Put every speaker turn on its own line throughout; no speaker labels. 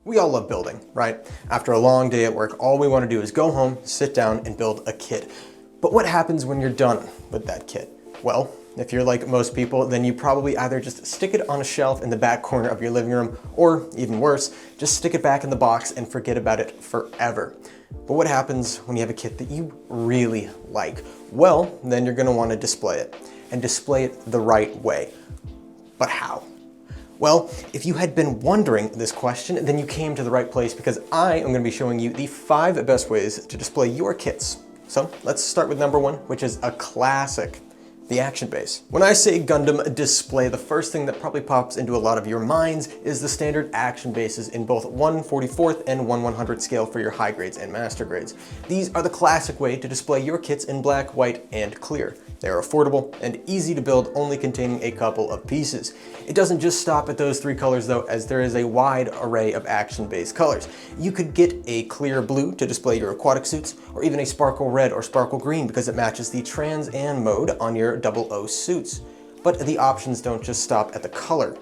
We all love building, right? After a long day at work, all we want to do is go home, sit down, and build a kit. But what happens when you're done with that kit? Well, if you're like most people, then you probably either just stick it on a shelf in the back corner of your living room, or even worse, just stick it back in the box and forget about it forever. But what happens when you have a kit that you really like? Well, then you're gonna wanna display it, and display it the right way. But how? Well, if you had been wondering this question, then you came to the right place, because I am gonna be showing you the 5 best ways to display your kits. So let's start with number 1, which is a classic. The action base. When I say Gundam display, the first thing that probably pops into a lot of your minds is the standard action bases in both 1/44 and 1/100 scale for your high grades and master grades. These are the classic way to display your kits in black, white, and clear. They are affordable and easy to build, only containing a couple of pieces. It doesn't just stop at those 3 colors though, as there is a wide array of action-based colors. You could get a clear blue to display your aquatic suits, or even a sparkle red or sparkle green because it matches the Trans Am mode on your 00 suits. But the options don't just stop at the color.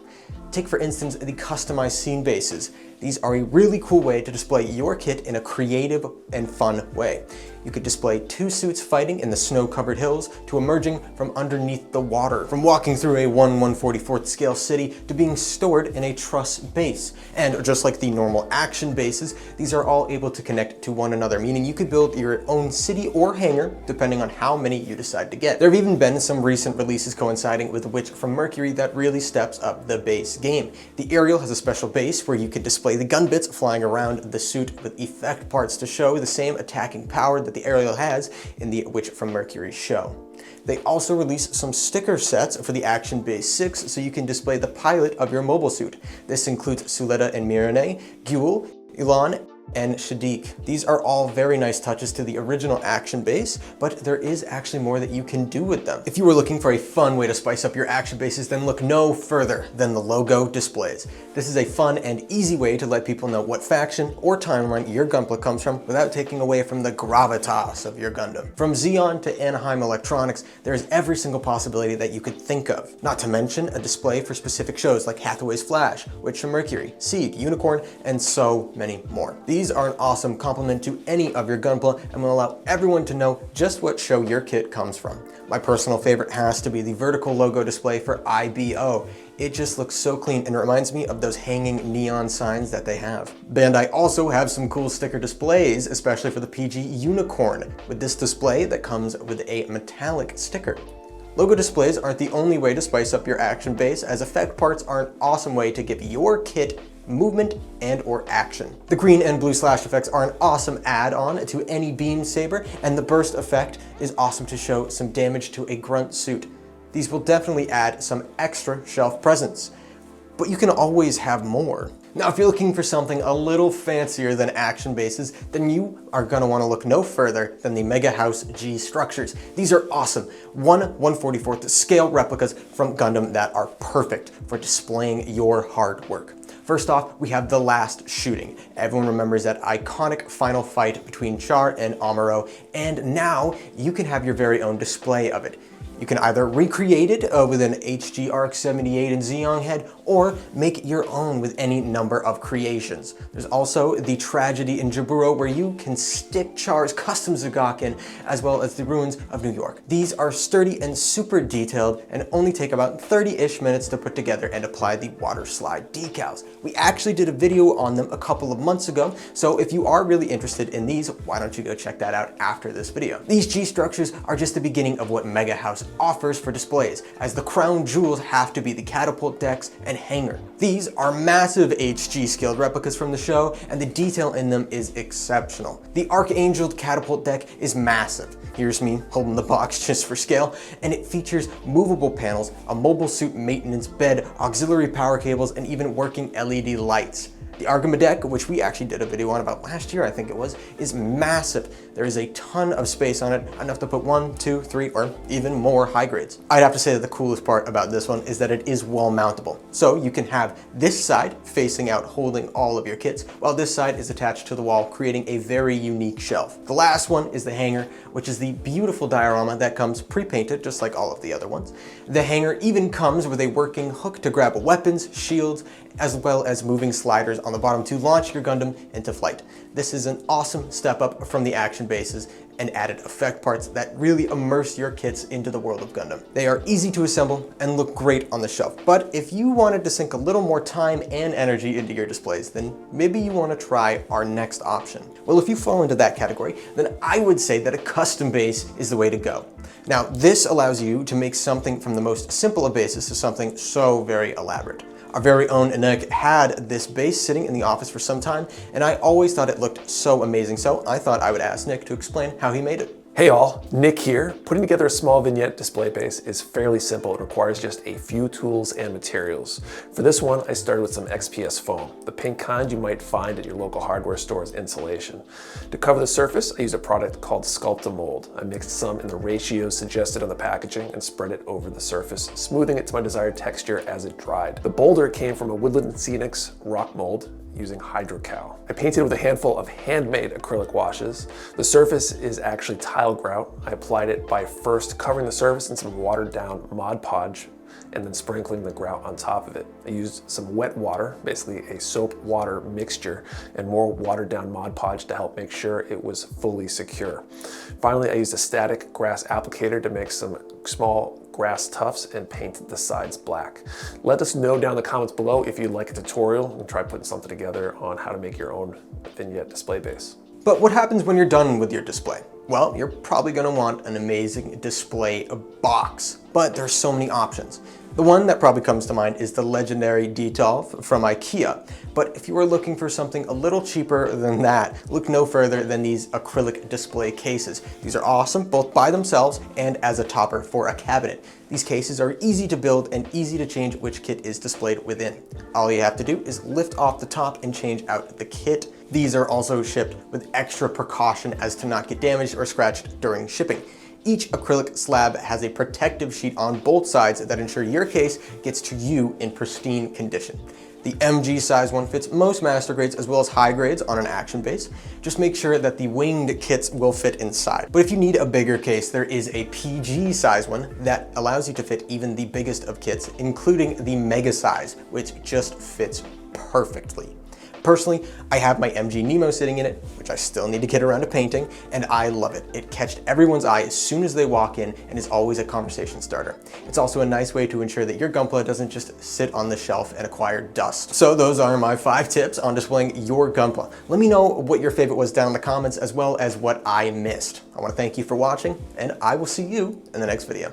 Take for instance the customized scene bases. These are a really cool way to display your kit in a creative and fun way. You could display 2 suits fighting in the snow-covered hills to emerging from underneath the water, from walking through a 1/144th scale city to being stored in a truss base. And just like the normal action bases, these are all able to connect to one another, meaning you could build your own city or hangar depending on how many you decide to get. There have even been some recent releases coinciding with Witch from Mercury that really steps up the base game. The Ariel has a special base where you could display the gun bits flying around the suit with effect parts to show the same attacking power that the Ariel has in the Witch from Mercury show. They also released some sticker sets for the Action Base 6 so you can display the pilot of your mobile suit. This includes Suletta and Mirane, Guel, Ilan, and Shadiq. These are all very nice touches to the original action base, but there is actually more that you can do with them. If you were looking for a fun way to spice up your action bases, then look no further than the logo displays. This is a fun and easy way to let people know what faction or timeline your Gunpla comes from without taking away from the gravitas of your Gundam. From Xeon to Anaheim Electronics, there is every single possibility that you could think of. Not to mention a display for specific shows like Hathaway's Flash, Witch from Mercury, Sieg, Unicorn, and so many more. These are an awesome complement to any of your Gunpla and will allow everyone to know just what show your kit comes from. My personal favorite has to be the vertical logo display for IBO. It just looks so clean and reminds me of those hanging neon signs that they have. Bandai also have some cool sticker displays, especially for the PG Unicorn, with this display that comes with a metallic sticker. Logo displays aren't the only way to spice up your action base, as effect parts are an awesome way to give your kit movement and or action. The green and blue slash effects are an awesome add-on to any beam saber, and the burst effect is awesome to show some damage to a grunt suit. These will definitely add some extra shelf presence, but you can always have more. Now, if you're looking for something a little fancier than action bases, then you are gonna wanna look no further than the Megahouse G Structures. These are awesome 1/144th scale replicas from Gundam that are perfect for displaying your hard work. First off, we have the last shooting. Everyone remembers that iconic final fight between Char and Amuro, and now you can have your very own display of it. You can either recreate it with an HG Arc 78 and Xeon head, or make your own with any number of creations. There's also the Tragedy in Jaburo, where you can stick Char's custom Zugakin, as well as the ruins of New York. These are sturdy and super detailed, and only take about 30-ish minutes to put together and apply the water slide decals. We actually did a video on them a couple of months ago, so if you are really interested in these, why don't you go check that out after this video. These G structures are just the beginning of what Megahouse offers for displays, as the crown jewels have to be the catapult decks and hangar. These are massive HG scaled replicas from the show, and the detail in them is exceptional. The Archangel catapult deck is massive. Here's me holding the box just for scale, and it features movable panels, a mobile suit maintenance bed, auxiliary power cables, and even working LED lights. The Argama deck, which we actually did a video on about last year, I think it was, is massive. There is a ton of space on it, enough to put 1, 2, 3, or even more high grades. I'd have to say that the coolest part about this one is that it is wall mountable. So you can have this side facing out holding all of your kits, while this side is attached to the wall, creating a very unique shelf. The last one is the hanger, which is the beautiful diorama that comes pre-painted, just like all of the other ones. The hanger even comes with a working hook to grab weapons, shields, as well as moving sliders on the bottom to launch your Gundam into flight. This is an awesome step up from the action bases and added effect parts that really immerse your kits into the world of Gundam. They are easy to assemble and look great on the shelf, but if you wanted to sink a little more time and energy into your displays, then maybe you want to try our next option. Well, if you fall into that category, then I would say that a custom base is the way to go. Now, this allows you to make something from the most simple of bases to something so very elaborate. Our very own Nick had this base sitting in the office for some time, and I always thought it looked so amazing, so I thought I would ask Nick to explain how he made it.
Hey all, Nick here. Putting together a small vignette display base is fairly simple. It requires just a few tools and materials. For this one, I started with some XPS foam, the pink kind you might find at your local hardware store's insulation. To cover the surface, I used a product called Sculpt-A-Mold. I mixed some in the ratios suggested on the packaging and spread it over the surface, smoothing it to my desired texture as it dried. The boulder came from a Woodland Scenics rock mold using hydrocal. I painted with a handful of handmade acrylic washes. The surface is actually tile grout. I applied it by first covering the surface in some watered down Mod Podge and then sprinkling the grout on top of it. I used some wet water, basically a soap water mixture, and more watered down Mod Podge to help make sure it was fully secure. Finally, I used a static grass applicator to make some small grass tufts and paint the sides black. Let us know down in the comments below if you'd like a tutorial and try putting something together on how to make your own vignette display base.
But what happens when you're done with your display? Well, you're probably gonna want an amazing display box, but there's so many options. The one that probably comes to mind is the legendary Detolf from IKEA. But if you are looking for something a little cheaper than that, look no further than these acrylic display cases. These are awesome both by themselves and as a topper for a cabinet. These cases are easy to build and easy to change which kit is displayed within. All you have to do is lift off the top and change out the kit. These are also shipped with extra precaution as to not get damaged or scratched during shipping. Each acrylic slab has a protective sheet on both sides that ensure your case gets to you in pristine condition. The MG size one fits most master grades as well as high grades on an action base. Just make sure that the winged kits will fit inside. But if you need a bigger case, there is a PG size one that allows you to fit even the biggest of kits, including the mega size, which just fits perfectly. Personally, I have my MG Nemo sitting in it, which I still need to get around to painting, and I love it. It catches everyone's eye as soon as they walk in and is always a conversation starter. It's also a nice way to ensure that your Gunpla doesn't just sit on the shelf and acquire dust. So those are my 5 tips on displaying your Gunpla. Let me know what your favorite was down in the comments as well as what I missed. I want to thank you for watching, and I will see you in the next video.